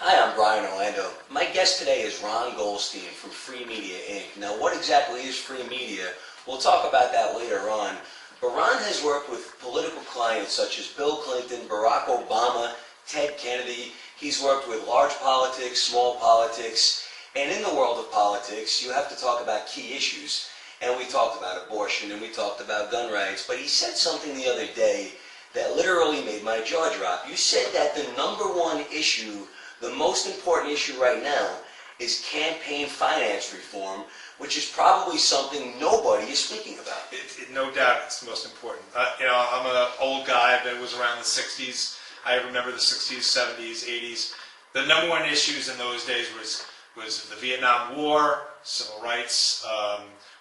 Hi, I'm Brian Orlando. My guest today is Ron Goldstein from Free Media, Inc. Now, what exactly is Free Media? We'll talk about that later on. But Ron has worked with political clients such as Bill Clinton, Barack Obama, Ted Kennedy. He's worked with large politics, small politics, and in the world of politics, you have to talk about key issues. And we talked about abortion and we talked about gun rights, but he said something the other day that literally made my jaw drop. You said that the number one issue, the most important issue right now, is campaign finance reform, which is probably something nobody is speaking about. No doubt it's the most important. I'm an old guy that was around the 60s. I remember the 60s, 70s, 80s. The number one issues in those days was the Vietnam War, civil rights,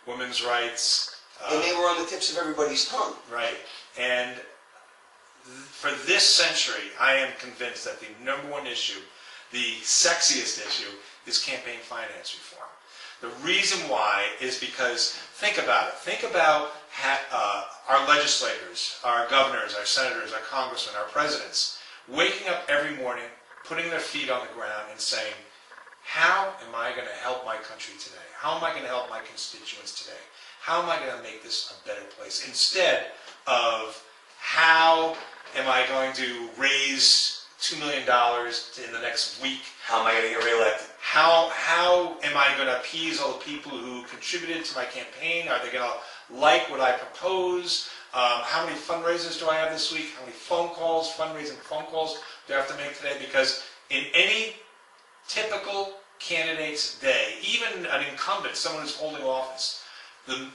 women's rights. And they were on the tips of everybody's tongue. Right. And for this century, I am convinced that the number one issue, the sexiest issue, is campaign finance reform. The reason why is because, think about it. Think about our legislators, our governors, our senators, our congressmen, our presidents, waking up every morning, putting their feet on the ground and saying, how am I going to help my country today? How am I going to help my constituents today? How am I going to make this a better place? Instead of how am I going to raise $2 million in the next week? How am I going to get reelected? How am I going to appease all the people who contributed to my campaign? Are they going to like what I propose? How many fundraisers do I have this week? How many phone calls, fundraising phone calls do I have to make today? Because in any typical candidate's day, even an incumbent, someone who's holding office, the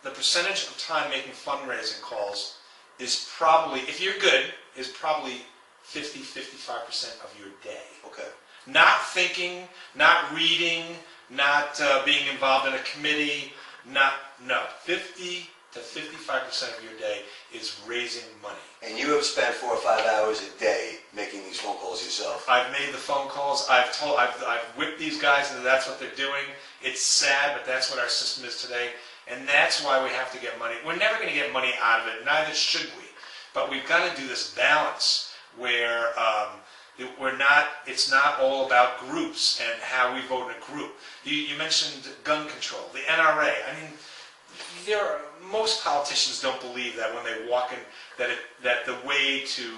percentage of time making fundraising calls is probably, if you're good, is probably 50-55% of your day. Okay. Not thinking, not reading, not being involved in a committee, 50 to 55% of your day is raising money. And you have spent 4 or 5 hours a day making these phone calls yourself. I've made the phone calls. I've whipped these guys into that's what they're doing. It's sad, but that's what our system is today. And that's why we have to get money. We're never going to get money out of it, neither should we. But we've got to do this balance where it's not all about groups and how we vote in a group. You mentioned gun control, the NRA. I mean, most politicians don't believe that when they walk in, that the way to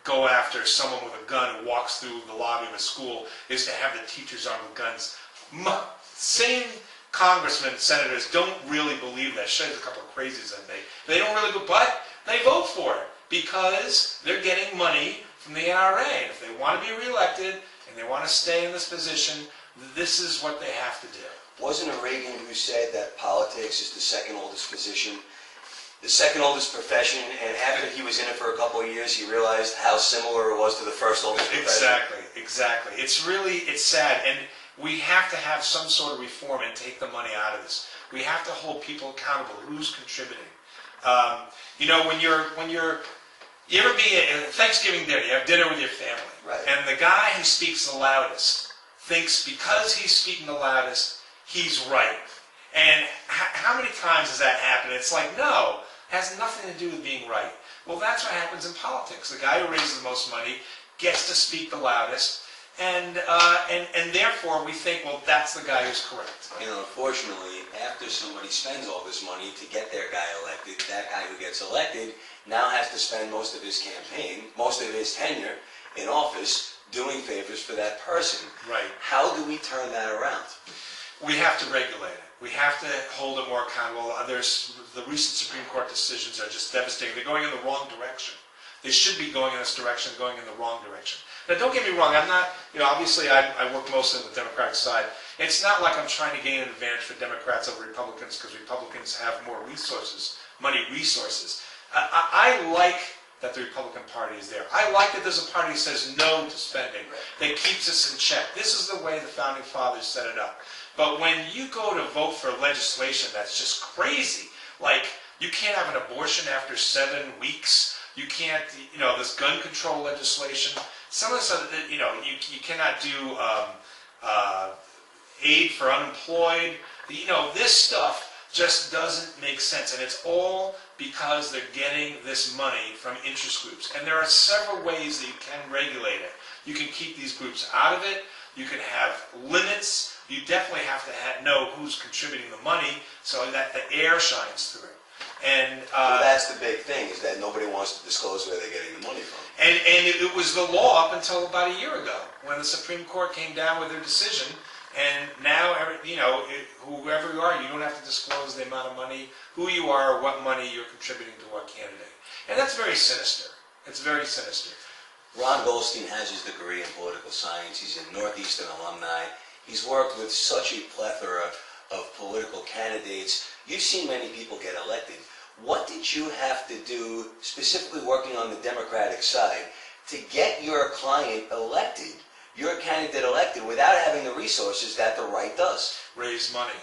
go after someone with a gun who walks through the lobby of a school is to have the teachers armed with guns. Same congressmen and senators don't really believe that. Sure, there's a couple of crazies that they don't really go, but they vote for it because they're getting money from the NRA. And if they want to be reelected and they want to stay in this position, this is what they have to do. Wasn't it Reagan who said that politics is the second oldest position, the second oldest profession, and after he was in it for a couple of years, he realized how similar it was to the first oldest profession? Exactly. It's sad, and we have to have some sort of reform and take the money out of this. We have to hold people accountable. Who's contributing? When you ever be at Thanksgiving dinner, you have dinner with your family, right, and the guy who speaks the loudest thinks because he's speaking the loudest, he's right. And how many times does that happen? It's like, no, it has nothing to do with being right. Well, that's what happens in politics. The guy who raises the most money gets to speak the loudest, and therefore we think, well, that's the guy who's correct. And unfortunately, after somebody spends all this money to get their guy elected, that guy who gets elected now has to spend most of his campaign, most of his tenure in office doing favors for that person. Right. How do we turn that around? We have to regulate it. We have to hold it more accountable. The recent Supreme Court decisions are just devastating. They're going in the wrong direction. They should be going in this direction, going in the wrong direction. Now, don't get me wrong. I'm not, obviously I work mostly on the Democratic side. It's not like I'm trying to gain an advantage for Democrats over Republicans because Republicans have more resources, money resources. I like that the Republican Party is there. I like that there's a party that says no to spending, that keeps us in check. This is the way the Founding Fathers set it up. But when you go to vote for legislation that's just crazy, like you can't have an abortion after 7 weeks, you can't, this gun control legislation, some of the stuff that, you cannot do aid for unemployed, this stuff just doesn't make sense. And it's all because they're getting this money from interest groups. And there are several ways that you can regulate it. You can keep these groups out of it. You can have limits. You definitely have to know who's contributing the money so that the air shines through. And well, that's the big thing, is that nobody wants to disclose where they're getting the money from. And it was the law up until about a year ago when the Supreme Court came down with their decision. And now, whoever you are, you don't have to disclose the amount of money, who you are, or what money you're contributing to what candidate. And that's very sinister. It's very sinister. Ron Goldstein has his degree in political science. He's a Northeastern alumni. He's worked with such a plethora of political candidates. You've seen many people get elected. What did you have to do, specifically working on the Democratic side, to get your client elected, your candidate elected, without having the resources that the right does? Raise money.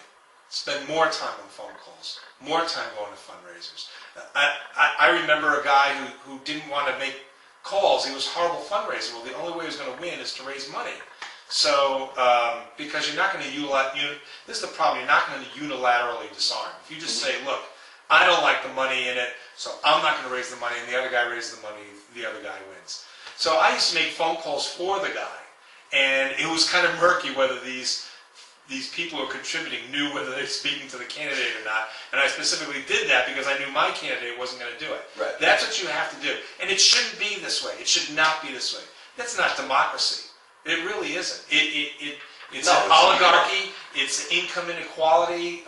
Spend more time on phone calls. More time going to fundraisers. I remember a guy who didn't want to make calls. He was a horrible fundraiser. Well, the only way he was going to win is to raise money. So, because you're not going to this is the problem, you're not going to unilaterally disarm. If you just say, look, I don't like the money in it, so I'm not going to raise the money, and the other guy raises the money, the other guy wins. So I used to make phone calls for the guy, and it was kind of murky whether these people who are contributing knew whether they're speaking to the candidate or not, and I specifically did that because I knew my candidate wasn't going to do it. Right. That's what you have to do, and it shouldn't be this way. It should not be this way. That's not democracy. It really isn't. It's an oligarchy. It's income inequality.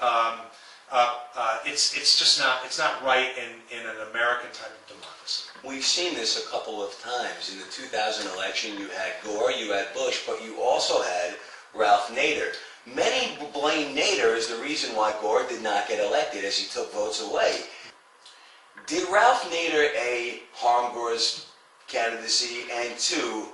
It's just not. It's not right in an American type of democracy. We've seen this a couple of times. In the 2000 election, you had Gore, you had Bush, but you also had Ralph Nader. Many blame Nader as the reason why Gore did not get elected, as he took votes away. Did Ralph Nader, A, harm Gore's candidacy, and 2,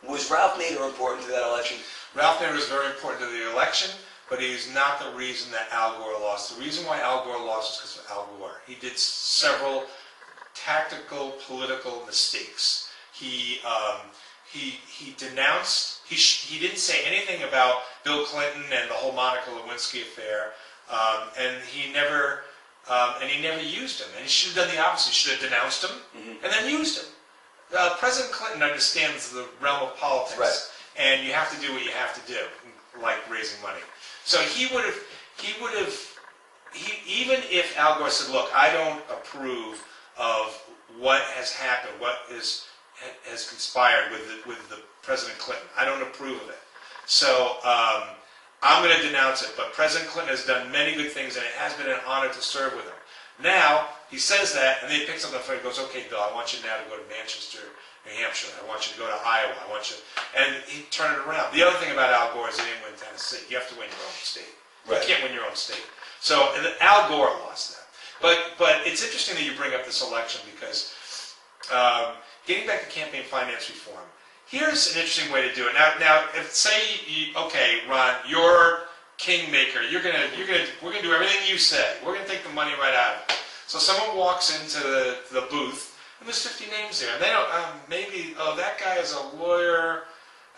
was Ralph Nader important to that election? Ralph Nader was very important to the election, but he's not the reason that Al Gore lost. The reason why Al Gore lost is because of Al Gore. He did several tactical political mistakes. He denounced. He didn't say anything about Bill Clinton and the whole Monica Lewinsky affair, and he never used him. And he should have done the opposite. He should have denounced him and then used him. President Clinton understands the realm of politics, right, and you have to do what you have to do, like raising money. So he would have, even if Al Gore said, look, I don't approve of what has happened, what has conspired with the President Clinton. I don't approve of it. So I'm going to denounce it. But President Clinton has done many good things, and it has been an honor to serve with him. Now, he says that, and then he picks up the phone and goes, okay, Bill, I want you now to go to Manchester, New Hampshire. I want you to go to Iowa. I want you, and he turned it around. The other thing about Al Gore is he didn't win Tennessee. You have to win your own state. Right. You can't win your own state. So Al Gore lost that. But it's interesting that you bring up this election because getting back to campaign finance reform, here's an interesting way to do it. Now, if okay, Ron, you're kingmaker. We're gonna do everything you say. We're gonna take the money right out of it. So someone walks into the booth, and there's 50 names there, and they don't. That guy is a lawyer.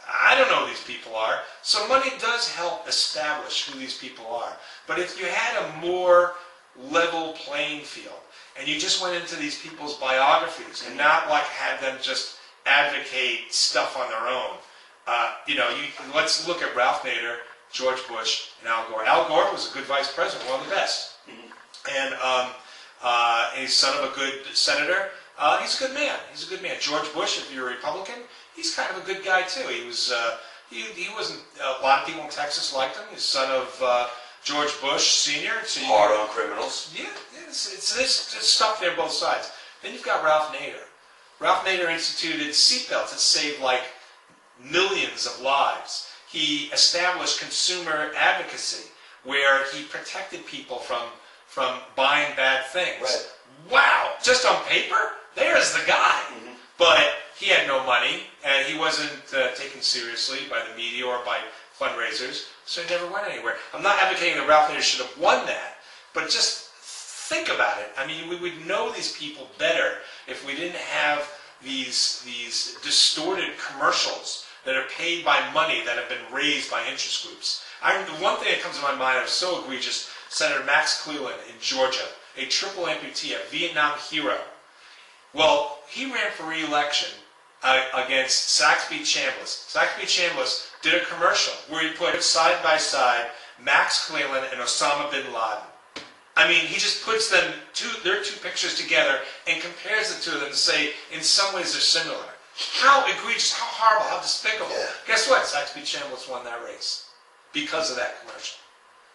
I don't know who these people are. So money does help establish who these people are. But if you had a more level playing field, and you just went into these people's biographies, and not like had them just advocate stuff on their own. Let's look at Ralph Nader, George Bush, and Al Gore. Al Gore was a good vice president, one of the best. And he's son of a good senator. He's a good man. He's a good man. George Bush, if you're a Republican, he's kind of a good guy too. He was. He wasn't. A lot of people in Texas liked him. He's son of George Bush Sr. So hard on criminals. Yeah, it's stuff there both sides. Then you've got Ralph Nader. Ralph Nader instituted seatbelts that saved like millions of lives. He established consumer advocacy where he protected people from buying bad things. Right. Wow! Just on paper, there's the guy. But he had no money, and he wasn't taken seriously by the media or by fundraisers, so he never went anywhere. I'm not advocating that Ralph Nader should have won that, but just think about it. I mean, we would know these people better if we didn't have these distorted commercials that are paid by money that have been raised by interest groups. The one thing that comes to my mind that was so egregious, Senator Max Cleland in Georgia, a triple amputee, a Vietnam hero. Well, he ran for re-election against Saxby Chambliss. Saxby Chambliss did a commercial where he put side by side Max Cleland and Osama bin Laden. I mean, he just puts their two pictures together and compares the two of them to say, in some ways they're similar. How egregious, how horrible, how despicable. Yeah. Guess what? Saxby Chambliss won that race because of that commercial.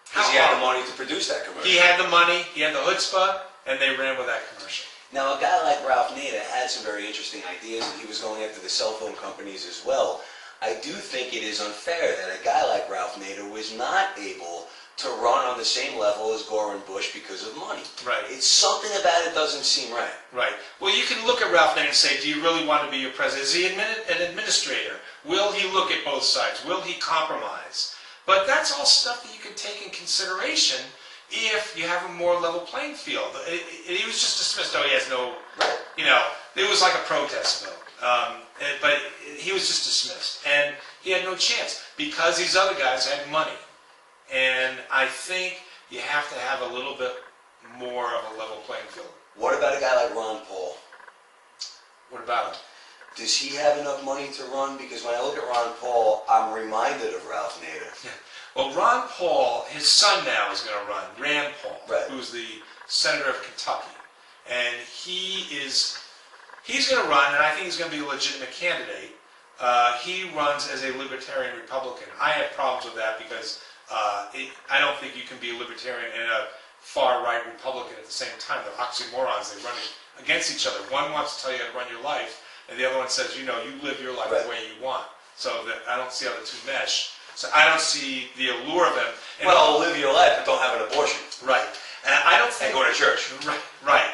Because he had the money to produce that commercial. He had the money, he had the chutzpah, and they ran with that commercial. Now, a guy like Ralph Nader had some very interesting ideas, and he was going after the cell phone companies as well. I do think it is unfair that a guy like Ralph Nader was not able to run on the same level as Gore and Bush because of money. Right. It's something about it doesn't seem right. Right. Well, you can look at Ralph Nader and say, do you really want to be your president? Is he an administrator? Will he look at both sides? Will he compromise? But that's all stuff that you can take in consideration if you have a more level playing field. He was just dismissed. Oh, he has no, it was like a protest vote. But he was just dismissed. And he had no chance because these other guys had money. And I think you have to have a little bit more of a level playing field. What about a guy like Ron Paul? What about him? Does he have enough money to run? Because when I look at Ron Paul, I'm reminded of Ralph Nader. Well, Ron Paul, his son now is going to run, Rand Paul, right, who's the senator of Kentucky. And he's going to run, and I think he's going to be a legitimate candidate. He runs as a libertarian Republican. I have problems with that because I don't think you can be a libertarian and a far-right Republican at the same time. They're oxymorons. They run against each other. One wants to tell you how to run your life, and the other one says, you live your life the way you want. So I don't see how the two mesh. So I don't see the allure of them. And well, live your life, but don't have an abortion. Right. And I don't think... And go to church. Right.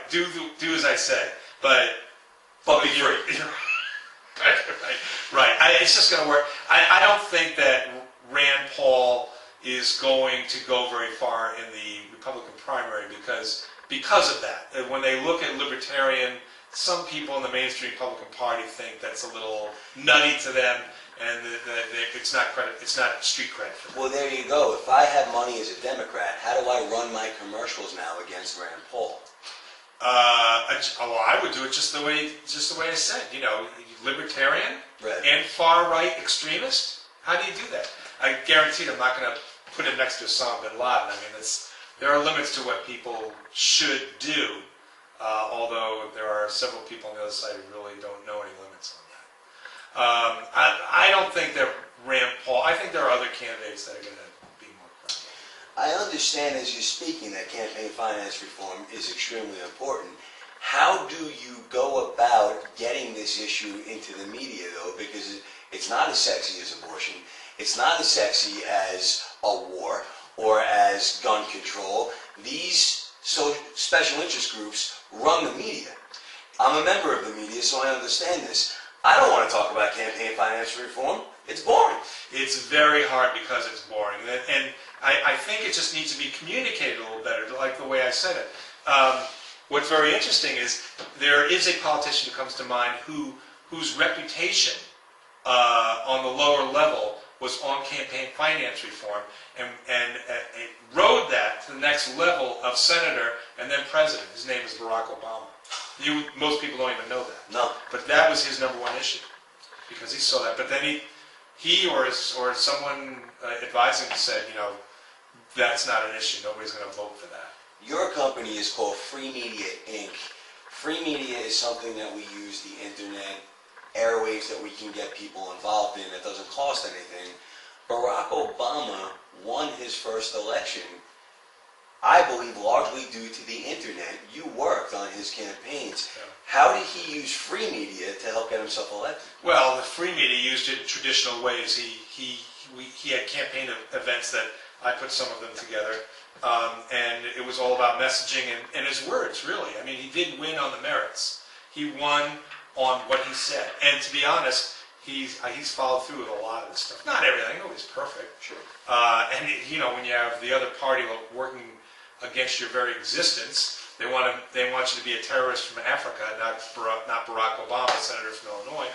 Do as I say. But be free. Right. It's just going to work. I don't think that Rand Paul is going to go very far in the Republican primary because of that. When they look at libertarian, some people in the mainstream Republican Party think that's a little nutty to them, and it's not credit. It's not street cred for them. Well, there you go. If I have money as a Democrat, how do I run my commercials now against Rand Paul? I would do it just the way I said. Libertarian and far right extremist. How do you do that? I guarantee I'm not going to put him next to Osama bin Laden. I mean, there are limits to what people should do. Although there are several people on the other side who really don't know any limits on that. I don't think that Rand Paul. I think there are other candidates that are going to be more credible. I understand as you're speaking that campaign finance reform is extremely important. How do you go about getting this issue into the media, though? Because it's not as sexy as abortion. It's not as sexy as a war or as gun control. These special interest groups run the media. I'm a member of the media, so I understand this. I don't want to talk about campaign finance reform. It's boring. It's very hard because it's boring. And I think it just needs to be communicated a little better, like the way I said it. What's very interesting is there is a politician who comes to mind whose reputation on the lower level was on campaign finance reform and rode that to the next level of senator and then president. His name is Barack Obama. Most people don't even know that. No. But that was his number one issue because he saw that. But then he or someone advising him said, that's not an issue. Nobody's going to vote for that. Your company is called Free Media, Inc. Free media is something that we use the internet, airwaves that we can get people involved in that doesn't cost anything. Barack Obama won his first election, I believe, largely due to the internet. You worked on his campaigns. Yeah. How did he use free media to help get himself elected? Well, the free media used it in traditional ways. He had campaign events that I put some of them together. And it was all about messaging and his words, really. I mean, he didn't win on the merits. He won on what he said. And to be honest, he's followed through with a lot of this stuff. Not everything. Nobody's perfect. Sure. And when you have the other party working against your very existence, they want you to be a terrorist from Africa, not Barack Obama, senator from Illinois,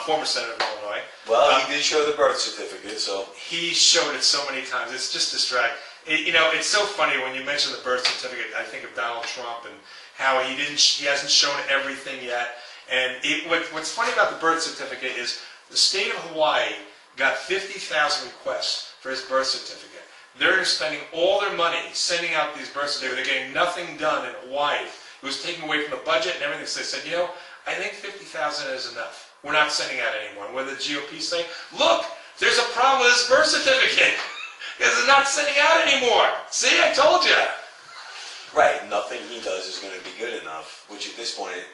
former senator from Illinois. Well, he did show the birth certificate, so he showed it so many times. It's just distracting. It's so funny when you mention the birth certificate. I think of Donald Trump and how he hasn't shown everything yet. And what's funny about the birth certificate is the state of Hawaii got 50,000 requests for his birth certificate. They're spending all their money sending out these birth certificates. They're getting nothing done in Hawaii. It was taken away from the budget and everything. So they said, you know, I think 50,000 is enough. We're not sending out anymore. What did the GOP say? Look, there's a problem with this birth certificate. Because they're not sending out anymore. See, I told you. Right, nothing he does is going to be good enough, which at this point,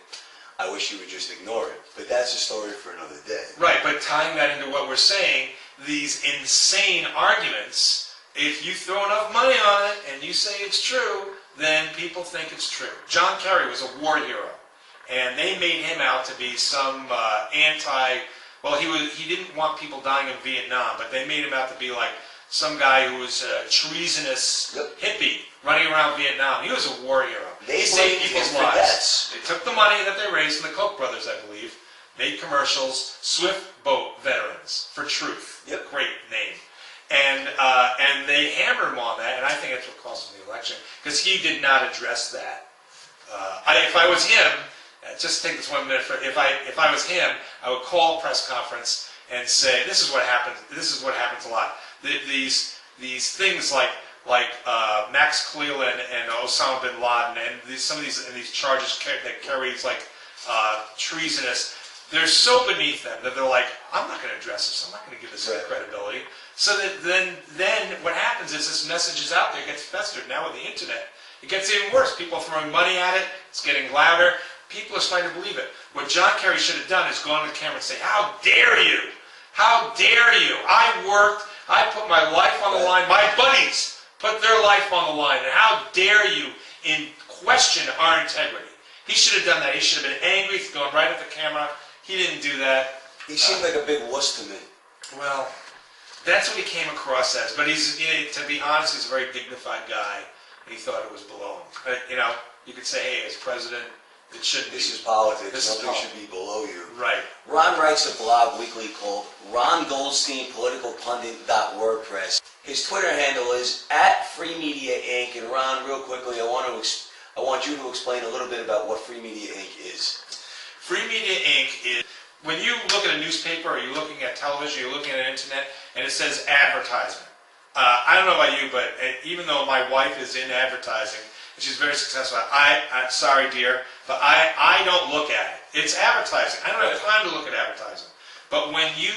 I wish you would just ignore it. But that's a story for another day. Right, but tying that into what we're saying, these insane arguments, if you throw enough money on it and you say it's true, then people think it's true. John Kerry was a war hero, and they made him out to be some well, he didn't want people dying in Vietnam, but they made him out to be like some guy who was a treasonous hippie running around Vietnam. He was a war hero. They saved people's lives. Cadets. They took the money that they raised from the Koch brothers, I believe, made commercials, Swift Boat Veterans for Truth. Yep. Great name. And they hammered him on that, and I think that's what cost him the election, because he did not address that. If I was him, just take this 1 minute. If I was him, I would call a press conference and say, "This is what happens. This is what happens a lot. These things like Max Cleland and Osama bin Laden and some of these charges that Kerry's like treasonous. They're so beneath them that they're like, I'm not going to address this. I'm not going to give this any credibility. So that then what happens is this message is out there, it gets festered. Now with the internet, it gets even worse. People are throwing money at it. It's getting louder. People are starting to believe it. What John Kerry should have done is go on the camera and say, how dare you? How dare you? I worked. I put my life on the line. My buddies put their life on the line. And how dare you question our integrity? He should have done that. He should have been angry, going right at the camera. He didn't do that. He seemed like a big wuss to me. Well, that's what he came across as. But he's, to be honest, he's a very dignified guy. He thought it was below him. You could say, hey, as president, it shouldn't be. This is politics. Nothing should be below you. Right. Ron writes a blog weekly called Ron Goldstein PoliticalPundit.wordpress. His Twitter handle is @FreeMediaInc. And Ron, real quickly, I want you to explain a little bit about what Free Media Inc. is. Free Media Inc. is when you look at a newspaper or you're looking at television, you're looking at the internet, and it says advertisement. I don't know about you, but even though my wife is in advertising, and she's very successful, I'm sorry, dear, but I don't look at it. It's advertising. I don't have time to look at advertising. But when you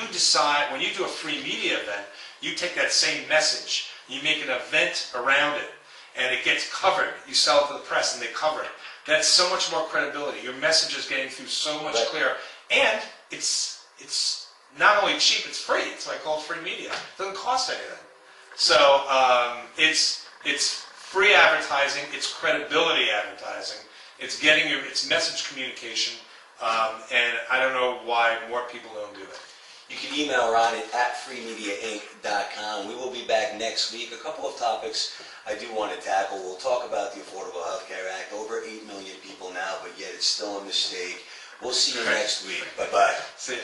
do a free media event, you take that same message, you make an event around it, and it gets covered. You sell it to the press, and they cover it. That's so much more credibility. Your message is getting through so much clearer. And it's not only cheap, it's free. It's why I call it free media. It doesn't cost anything. So it's free advertising, it's credibility advertising, it's message communication, and I don't know why more people don't do it. You can email Ron at freemediainc.com. We will be back next week. A couple of topics I do want to tackle. We'll talk about the Affordable Health Care Act. Over 8 million people now, but yet it's still a mistake. We'll see you next week. Bye-bye. See ya.